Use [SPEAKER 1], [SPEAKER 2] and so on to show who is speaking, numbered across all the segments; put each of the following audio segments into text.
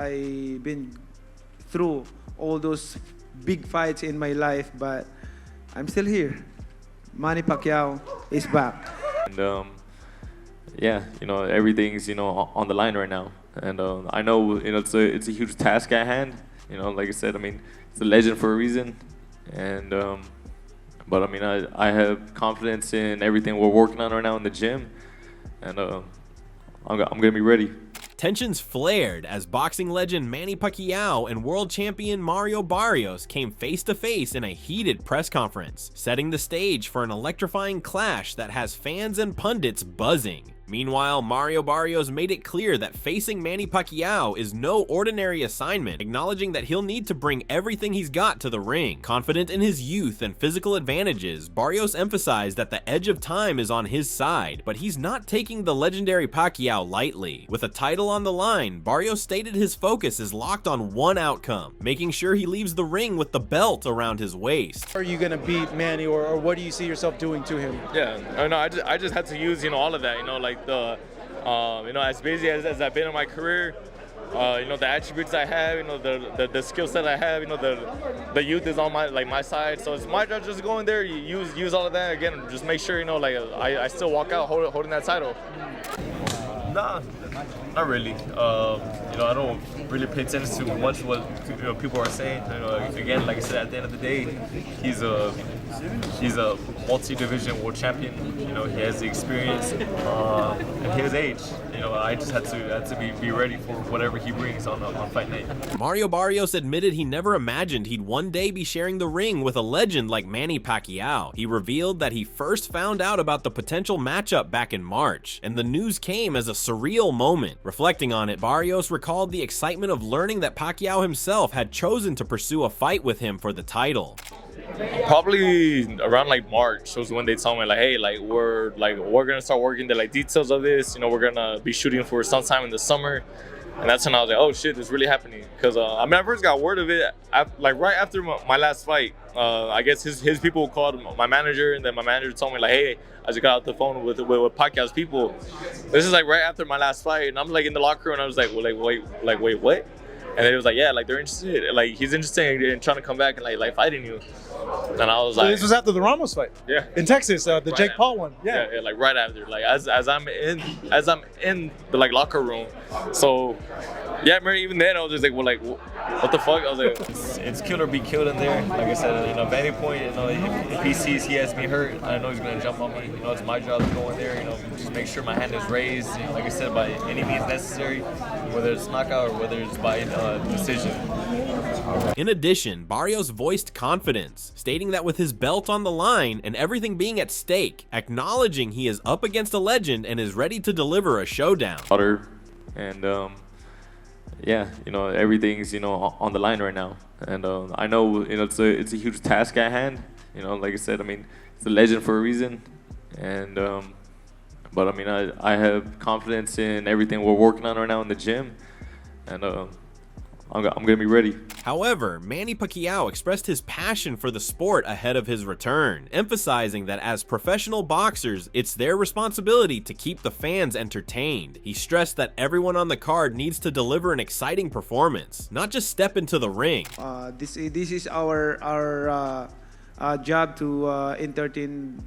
[SPEAKER 1] I've been through all those big fights in my life, but I'm still here. Manny Pacquiao is back.
[SPEAKER 2] And yeah, everything's on the line right now, and I know it's a huge task at hand. Like I said, I mean, it's a legend for a reason, and but I mean, I have confidence in everything we're working on right now in the gym, and I'm gonna be ready.
[SPEAKER 3] Tensions flared as boxing legend Manny Pacquiao and world champion Mario Barrios came face to face in a heated press conference, setting the stage for an electrifying clash that has fans and pundits buzzing. Meanwhile, Mario Barrios made it clear that facing Manny Pacquiao is no ordinary assignment, acknowledging that he'll need to bring everything he's got to the ring. Confident in his youth and physical advantages, Barrios emphasized that the edge of time is on his side, but he's not taking the legendary Pacquiao lightly. With a title on the line, Barrios stated his focus is locked on one outcome, making sure he leaves the ring with the belt around his waist.
[SPEAKER 4] Are you going to beat Manny, or what do you see yourself doing to him?
[SPEAKER 2] Yeah, I just had to use all of that, like the as busy as I've been in my career, the attributes I have, the skill set I have, the youth is on my side. So it's my job just to go in there, use all of that again, just make sure I still walk out holding that title. Nah, not really. I don't really pay attention to much what people are saying. Again, like I said, at the end of the day, he's a multi-division world champion. He has the experience and his age. I just had to be ready for whatever he brings on fight night.
[SPEAKER 3] Mario Barrios admitted he never imagined he'd one day be sharing the ring with a legend like Manny Pacquiao. He revealed that he first found out about the potential matchup back in March, and the news came as a surreal moment. Reflecting on it, Barrios recalled the excitement of learning that Pacquiao himself had chosen to pursue a fight with him for the title.
[SPEAKER 2] Probably around March was when they told me hey, we're gonna start working the details of this. We're gonna be shooting for sometime in the summer, and that's when I was like, oh shit, this really happening. Because I first got word of it right after my last fight. I guess his people called my manager, and then my manager told me hey, I just got off the phone with Pacquiao's people. This is right after my last fight, and I'm in the locker room, and I was like, well, wait, what? And then it was yeah, they're interested. He's interested in trying to come back and fighting you. And I was
[SPEAKER 4] so this was after the Ramos fight.
[SPEAKER 2] Yeah.
[SPEAKER 4] In Texas, the
[SPEAKER 2] right
[SPEAKER 4] Jake Paul one. Yeah.
[SPEAKER 2] Yeah, right after. As I'm in the the room. So yeah, I remember even then I was just well, what the fuck? I was like, it's kill or be killed in there. Like I said, at any point, if he sees he has me hurt, I know he's gonna jump on me. It's my job to go in there. Just make sure my hand is raised. Like I said, by any means necessary, whether it's knockout or whether it's by decision.
[SPEAKER 3] In addition, Barrios voiced confidence, stating that with his belt on the line and everything being at stake, acknowledging he is up against a legend and is ready to deliver a showdown.
[SPEAKER 2] And yeah, everything's on the line right now, and I know it's a huge task at hand. Like I said, I mean, it's a legend for a reason, and but I mean, I have confidence in everything we're working on right now in the gym, and I'm gonna be ready.
[SPEAKER 3] However, Manny Pacquiao expressed his passion for the sport ahead of his return, emphasizing that as professional boxers, it's their responsibility to keep the fans entertained. He stressed that everyone on the card needs to deliver an exciting performance, not just step into the ring.
[SPEAKER 1] This is our job to entertain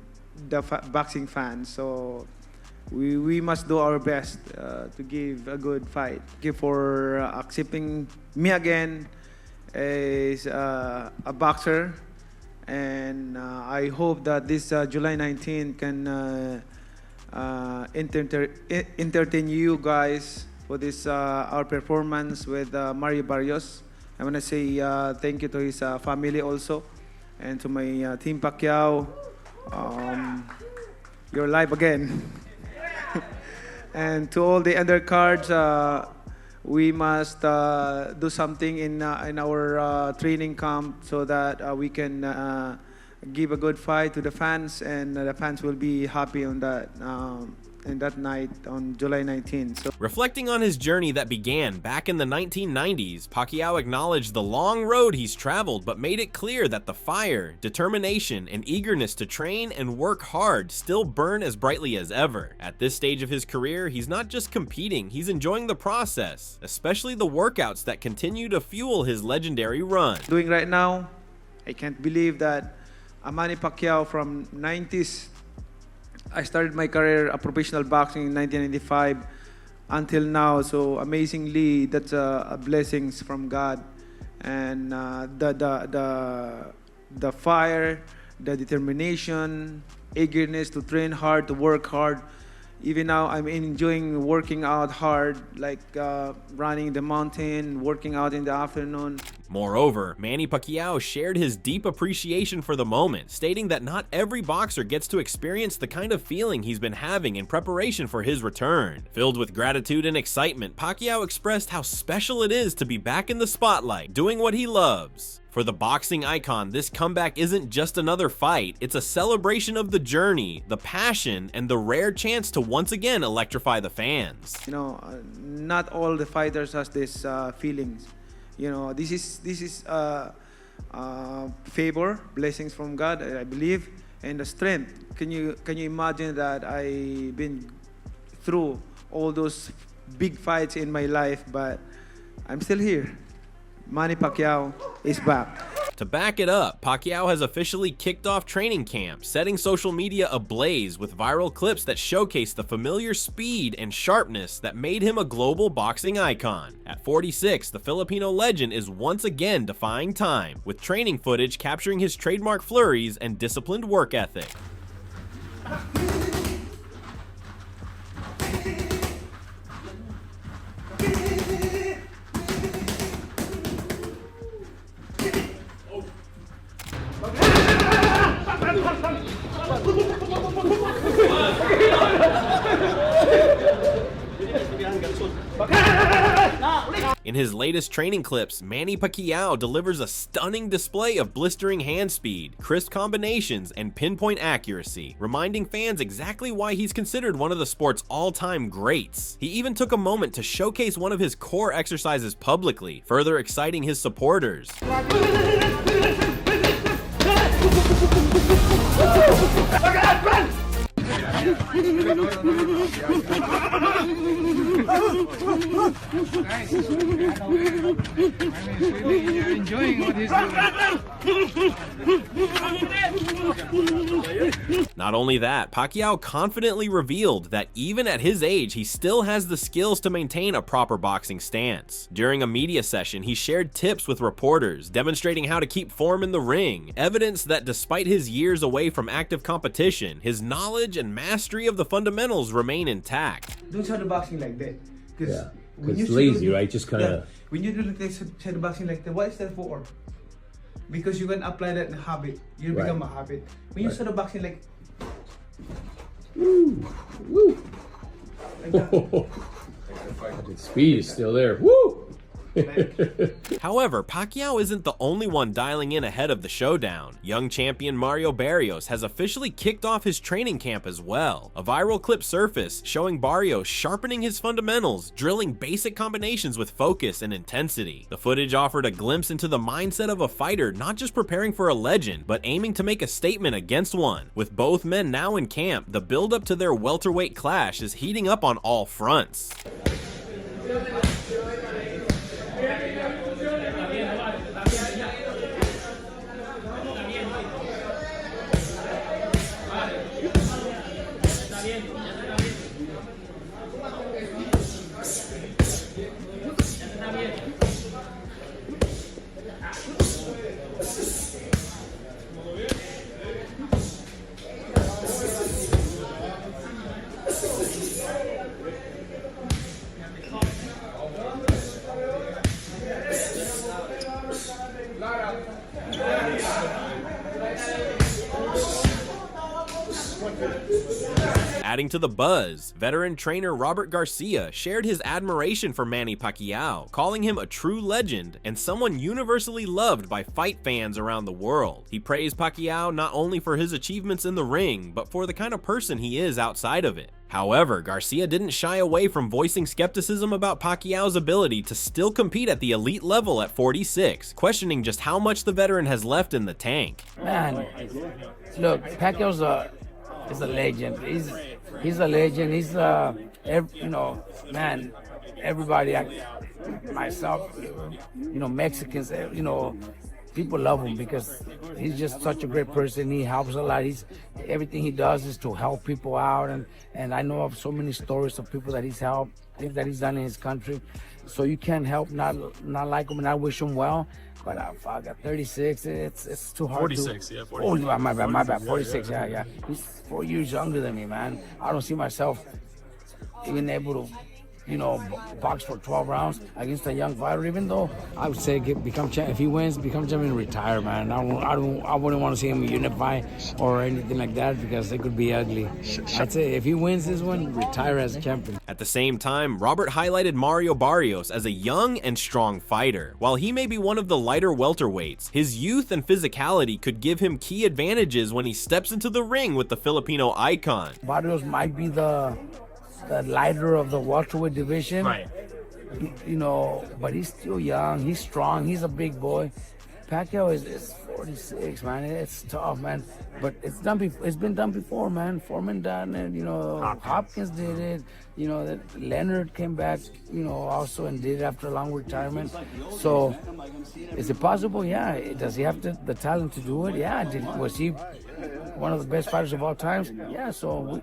[SPEAKER 1] the boxing fans. So we must do our best to give a good fight. Thank you for accepting me again as a boxer, and I hope that this July 19 can entertain you guys for this our performance with Mario Barrios. I want to say thank you to his family also, and to my team Pacquiao. You're live again. And to all the undercards, we must do something in our training camp so that we can give a good fight to the fans, and the fans will be happy on that. in that night on July 19th. So
[SPEAKER 3] Reflecting on his journey that began back in the 1990s, Pacquiao acknowledged the long road he's traveled, but made it clear that the fire, determination, and eagerness to train and work hard still burn as brightly as ever. At this stage of his career, he's not just competing, he's enjoying the process, especially the workouts that continue to fuel his legendary run.
[SPEAKER 1] doing right now, I can't believe that Manny Pacquiao from 90s, I started my career a professional boxing in 1995 until now. So amazingly, that's a blessings from God, and the fire, the determination, eagerness to train hard, to work hard. Even now, I'm enjoying working out hard, like running the mountain, working out in the afternoon.
[SPEAKER 3] Moreover, Manny Pacquiao shared his deep appreciation for the moment, stating that not every boxer gets to experience the kind of feeling he's been having in preparation for his return. Filled with gratitude and excitement, Pacquiao expressed how special it is to be back in the spotlight, doing what he loves. For the boxing icon, this comeback isn't just another fight, it's a celebration of the journey, the passion, and the rare chance to once again electrify the fans.
[SPEAKER 1] You know, not all the fighters has this feelings. You know, this is favor, blessings from God, I believe, and the strength. Can you imagine that I've been through all those big fights in my life, but I'm still here. Manny Pacquiao is back.
[SPEAKER 3] To back it up, Pacquiao has officially kicked off training camp, setting social media ablaze with viral clips that showcase the familiar speed and sharpness that made him a global boxing icon. At 46, the Filipino legend is once again defying time, with training footage capturing his trademark flurries and disciplined work ethic. In his latest training clips, Manny Pacquiao delivers a stunning display of blistering hand speed, crisp combinations, and pinpoint accuracy, reminding fans exactly why he's considered one of the sport's all-time greats. He even took a moment to showcase one of his core exercises publicly, further exciting his supporters.
[SPEAKER 5] You're enjoying what he's doing.
[SPEAKER 3] Not only that, Pacquiao confidently revealed that even at his age, he still has the skills to maintain a proper boxing stance. During a media session, he shared tips with reporters, demonstrating how to keep form in the ring, evidence that despite his years away from active competition, his knowledge and mastery of the fundamentals remain intact.
[SPEAKER 1] Don't shadow boxing like that. Because
[SPEAKER 6] Yeah, it's lazy, right? Just kind of.
[SPEAKER 1] Yeah, when you do the shadow boxing like that, what is that for? Because you can apply that in habit. You
[SPEAKER 6] Right.
[SPEAKER 1] become a habit. When you shadow boxing like,
[SPEAKER 6] Woo! Woo!
[SPEAKER 1] like that,
[SPEAKER 6] The speed is still there. Woo!
[SPEAKER 3] However, Pacquiao isn't the only one dialing in ahead of the showdown. Young champion Mario Barrios has officially kicked off his training camp as well. A viral clip surfaced showing Barrios sharpening his fundamentals, drilling basic combinations with focus and intensity. The footage offered a glimpse into the mindset of a fighter not just preparing for a legend, but aiming to make a statement against one. With both men now in camp, the build-up to their welterweight clash is heating up on all fronts. Adding to the buzz, veteran trainer Robert Garcia shared his admiration for Manny Pacquiao, calling him a true legend and someone universally loved by fight fans around the world. He praised Pacquiao not only for his achievements in the ring, but for the kind of person he is outside of it. However, Garcia didn't shy away from voicing skepticism about Pacquiao's ability to still compete at the elite level at 46, questioning just how much the veteran has left in the tank.
[SPEAKER 7] Man, look, Pacquiao's is a legend. He's a legend. He's man, everybody, myself, Mexicans, people love him because he's just such a great person. He helps a lot. Everything he does is to help people out, and I know of so many stories of people that he's helped, things that he's done in his country. So you can't help not like him, and I wish him well. But fuck, at 36, it's too hard.
[SPEAKER 8] 46,
[SPEAKER 7] to,
[SPEAKER 8] yeah, 46.
[SPEAKER 7] Oh, my bad, 46, yeah. He's 4 years younger than me, man. I don't see myself even able to, box for 12 rounds against a young fighter. Even though I would say become champ. If he wins, become champion, retire, man. I wouldn't want to see him unify or anything like that because it could be ugly. I'd say if he wins this one, retire as champion.
[SPEAKER 3] At the same time, Robert highlighted Mario Barrios as a young and strong fighter. While he may be one of the lighter welterweights, his youth and physicality could give him key advantages when he steps into the ring with the Filipino icon.
[SPEAKER 7] Barrios might be the lighter of the welterweight division,
[SPEAKER 8] Right.
[SPEAKER 7] But he's still young, he's strong, he's a big boy. Pacquiao is 46, man. It's tough, man. But it's been done before, man. Foreman done it, Hopkins did it, that Leonard came back, also and did it after a long retirement. So is it possible? Yeah. Does he have the talent to do it? Yeah. Was he one of the best fighters of all times? Yeah. So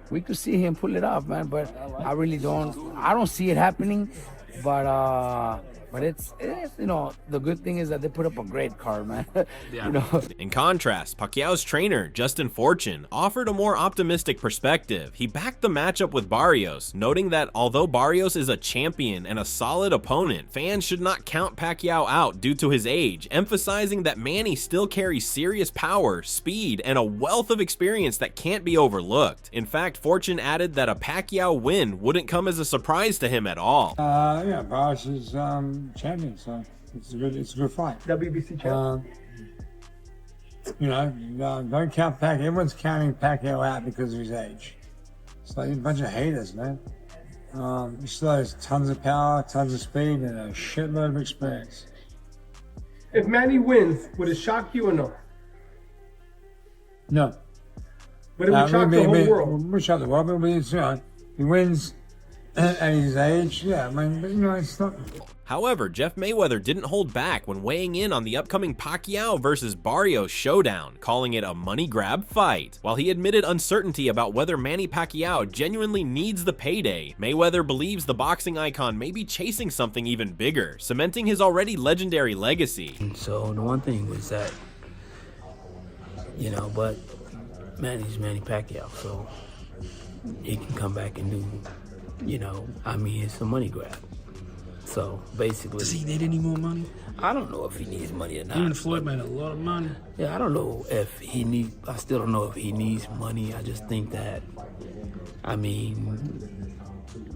[SPEAKER 7] we could see him pull it off, man, but I really don't. I don't see it happening, but it's the good thing is that they put up a great card, man.
[SPEAKER 3] In contrast, Pacquiao's trainer, Justin Fortune, offered a more optimistic perspective. He backed the matchup with Barrios, noting that although Barrios is a champion and a solid opponent, fans should not count Pacquiao out due to his age, emphasizing that Manny still carries serious power, speed, and a wealth of experience that can't be overlooked. In fact, Fortune added that a Pacquiao win wouldn't come as a surprise to him at all.
[SPEAKER 9] Yeah, Barrios is champion, so it's a good fight.
[SPEAKER 10] WBC champion.
[SPEAKER 9] Don't count Pacquiao. Everyone's counting Pacquiao out because of his age. It's like a bunch of haters, man. He still has tons of power, tons of speed, and a shitload of experience.
[SPEAKER 10] If Manny wins, would it shock you or no?
[SPEAKER 9] No.
[SPEAKER 10] But it would shock the whole world.
[SPEAKER 9] It would shock the world, but he wins at his age, yeah, but it's not.
[SPEAKER 3] However, Jeff Mayweather didn't hold back when weighing in on the upcoming Pacquiao versus Barrios showdown, calling it a money grab fight. While he admitted uncertainty about whether Manny Pacquiao genuinely needs the payday, Mayweather believes the boxing icon may be chasing something even bigger, cementing his already legendary legacy.
[SPEAKER 7] So the one thing was that, but Manny's Manny Pacquiao, so he can come back and do, it's a money grab. So basically,
[SPEAKER 8] Does he need any more money?
[SPEAKER 7] I don't know if he needs money or not.
[SPEAKER 8] He and Floyd made a lot of money.
[SPEAKER 7] Yeah, I don't know if he needs. I still don't know if he needs money. I just think that,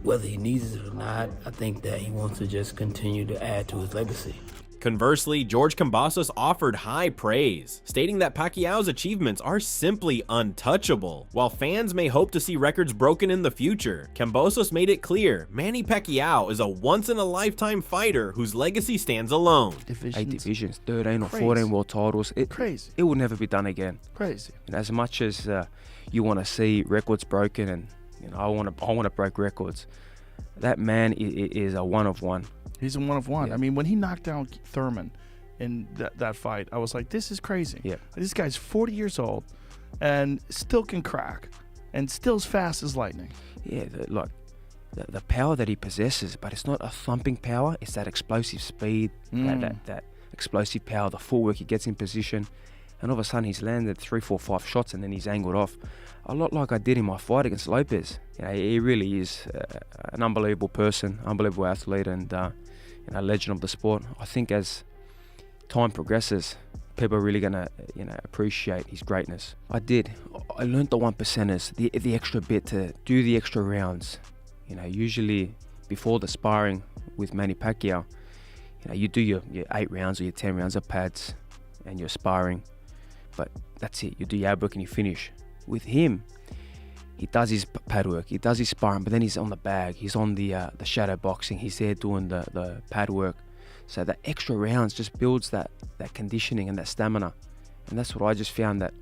[SPEAKER 7] whether he needs it or not, I think that he wants to just continue to add to his legacy.
[SPEAKER 3] Conversely, George Kambosos offered high praise, stating that Pacquiao's achievements are simply untouchable. While fans may hope to see records broken in the future, Kambosos made it clear Manny Pacquiao is a once-in-a-lifetime fighter whose legacy stands alone.
[SPEAKER 11] 8 divisions, 13 or 14 world titles.
[SPEAKER 5] Crazy.
[SPEAKER 11] It will never be done again.
[SPEAKER 5] Crazy.
[SPEAKER 11] And as much as you want to see records broken, and I want to break records, that man is a one of one.
[SPEAKER 5] He's a one of one.
[SPEAKER 11] Yeah.
[SPEAKER 5] I mean, when he knocked down Thurman in that fight, I was like, this is crazy.
[SPEAKER 11] Yeah.
[SPEAKER 5] This guy's 40 years old and still can crack and still as fast as lightning.
[SPEAKER 11] Yeah, the power that he possesses, but it's not a thumping power. It's that explosive speed, that explosive power, the footwork he gets in position. And all of a sudden he's landed 3, 4, 5 shots and then he's angled off. A lot like I did in my fight against Lopez. He really is an unbelievable person, unbelievable athlete, and a legend of the sport. I think as time progresses, people are really gonna appreciate his greatness. I learned the 1%ers, the extra bit to do the extra rounds. Usually before the sparring with Manny Pacquiao, you do your 8 rounds or your 10 rounds of pads and you're sparring, but that's it. You do your ab work and you finish. With him, He does his pad work, he does his sparring, but then he's on the bag, he's on the shadow boxing, he's there doing the pad work. So the extra rounds just builds that conditioning and that stamina. And that's what I just found, that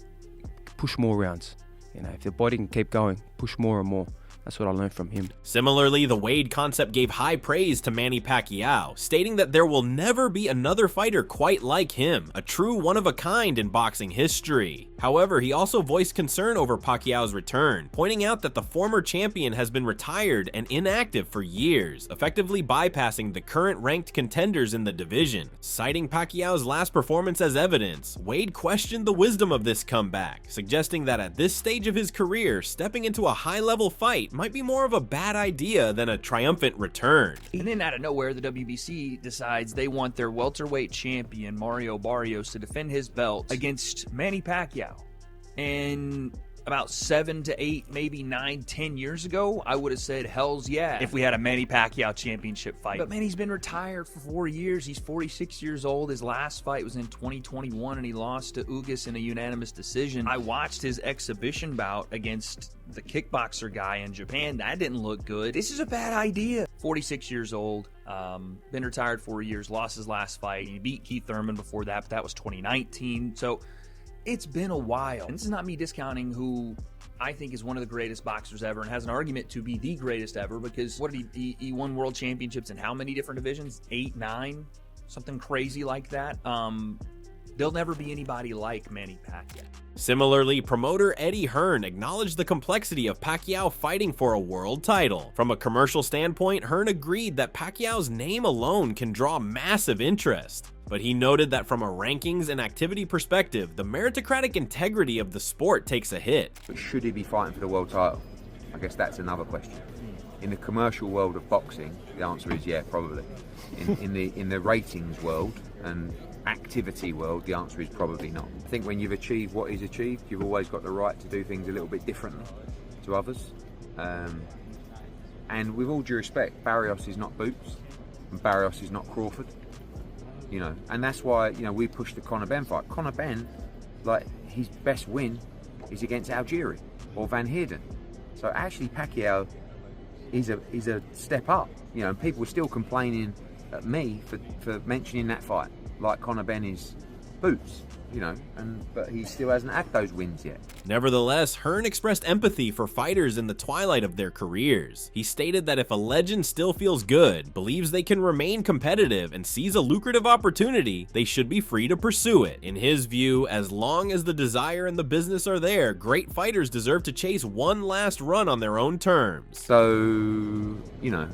[SPEAKER 11] push more rounds. You know, if the body can keep going, push more and more. That's what I learned from him.
[SPEAKER 3] Similarly, the Wade concept gave high praise to Manny Pacquiao, stating that there will never be another fighter quite like him, a true one-of-a-kind in boxing history. However, he also voiced concern over Pacquiao's return, pointing out that the former champion has been retired and inactive for years, effectively bypassing the current ranked contenders in the division. Citing Pacquiao's last performance as evidence, Wade questioned the wisdom of this comeback, suggesting that at this stage of his career, stepping into a high-level fight might be more of a bad idea than a triumphant return.
[SPEAKER 12] And then out of nowhere, the WBC decides they want their welterweight champion, Mario Barrios, to defend his belt against Manny Pacquiao. And about 7 to 8, maybe 9, 10 years ago, I would have said hells yeah if we had a Manny Pacquiao championship fight. But Manny's been retired for 4 years. He's 46 years old. His last fight was in 2021, and he lost to Ugas in a unanimous decision. I watched his exhibition bout against the kickboxer guy in Japan. That didn't look good. This is a bad idea. 46 years old, been retired 4 years, lost his last fight. He beat Keith Thurman before that, but that was 2019. So it's been a while. And this is not me discounting who I think is one of the greatest boxers ever and has an argument to be the greatest ever, because what did he won world championships in how many different divisions? 8, 9? Something crazy like that. There'll never be anybody like Manny Pacquiao.
[SPEAKER 3] Similarly, promoter Eddie Hearn acknowledged the complexity of Pacquiao fighting for a world title. From a commercial standpoint, Hearn agreed that Pacquiao's name alone can draw massive interest. But he noted that from a rankings and activity perspective, the meritocratic integrity of the sport takes a hit.
[SPEAKER 13] But should he be fighting for the world title? I guess that's another question. In the commercial world of boxing, the answer is yeah, probably. In the ratings world and activity world, the answer is probably not. I think when you've achieved what he's achieved, you've always got the right to do things a little bit differently to others. And with all due respect, Barrios is not Boots, and Barrios is not Crawford. You know, and that's why, you know, we pushed the Conor Benn fight. Conor Benn, like, his best win is against Algieri or Van Heerden. So actually Pacquiao is a step up, you know, and people were still complaining at me for mentioning that fight, like Conor Benn is Boots, you know, but he still hasn't had those wins yet.
[SPEAKER 3] Nevertheless, Hearn expressed empathy for fighters in the twilight of their careers. He stated that if a legend still feels good, believes they can remain competitive, and sees a lucrative opportunity, they should be free to pursue it. In his view, as long as the desire and the business are there, great fighters deserve to chase one last run on their own terms.
[SPEAKER 13] So, you know,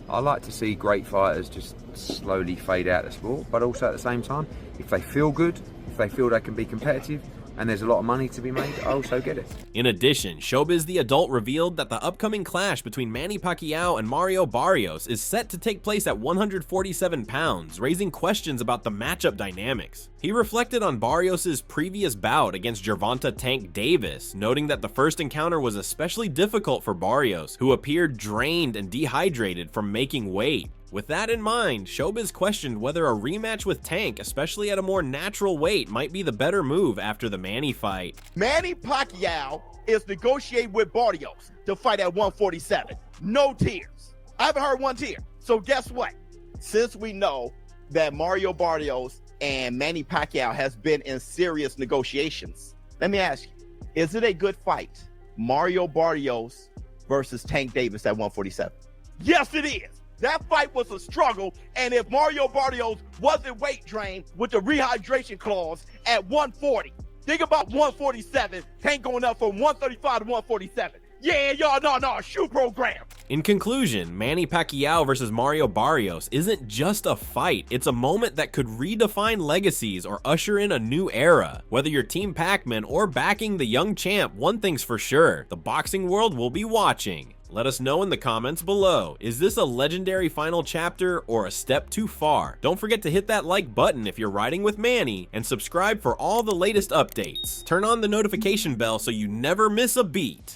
[SPEAKER 13] I like to see great fighters just slowly fade out of the sport, but also at the same time, if they feel good, if they feel they can be competitive, and there's a lot of money to be made, I also get it.
[SPEAKER 3] In addition, Showbiz the Adult revealed that the upcoming clash between Manny Pacquiao and Mario Barrios is set to take place at 147 pounds, raising questions about the matchup dynamics. He reflected on Barrios' previous bout against Gervonta Tank Davis, noting that the first encounter was especially difficult for Barrios, who appeared drained and dehydrated from making weight. With that in mind, Showbiz questioned whether a rematch with Tank, especially at a more natural weight, might be the better move after the Manny fight.
[SPEAKER 14] Manny Pacquiao is negotiating with Barrios to fight at 147. No tears. I haven't heard one tear. So guess what? Since we know that Mario Barrios and Manny Pacquiao has been in serious negotiations, let me ask you, is it a good fight? Mario Barrios versus Tank Davis at 147? Yes, it is. That fight was a struggle, and if Mario Barrios wasn't weight drained with the rehydration clause at 140, think about 147, Tank going up from 135 to 147. Yeah, y'all, no, shoe program.
[SPEAKER 3] In conclusion, Manny Pacquiao versus Mario Barrios isn't just a fight, it's a moment that could redefine legacies or usher in a new era. Whether you're Team Pac-Man or backing the young champ, one thing's for sure, the boxing world will be watching. Let us know in the comments below. Is this a legendary final chapter or a step too far? Don't forget to hit that like button if you're riding with Manny, and subscribe for all the latest updates. Turn on the notification bell so you never miss a beat.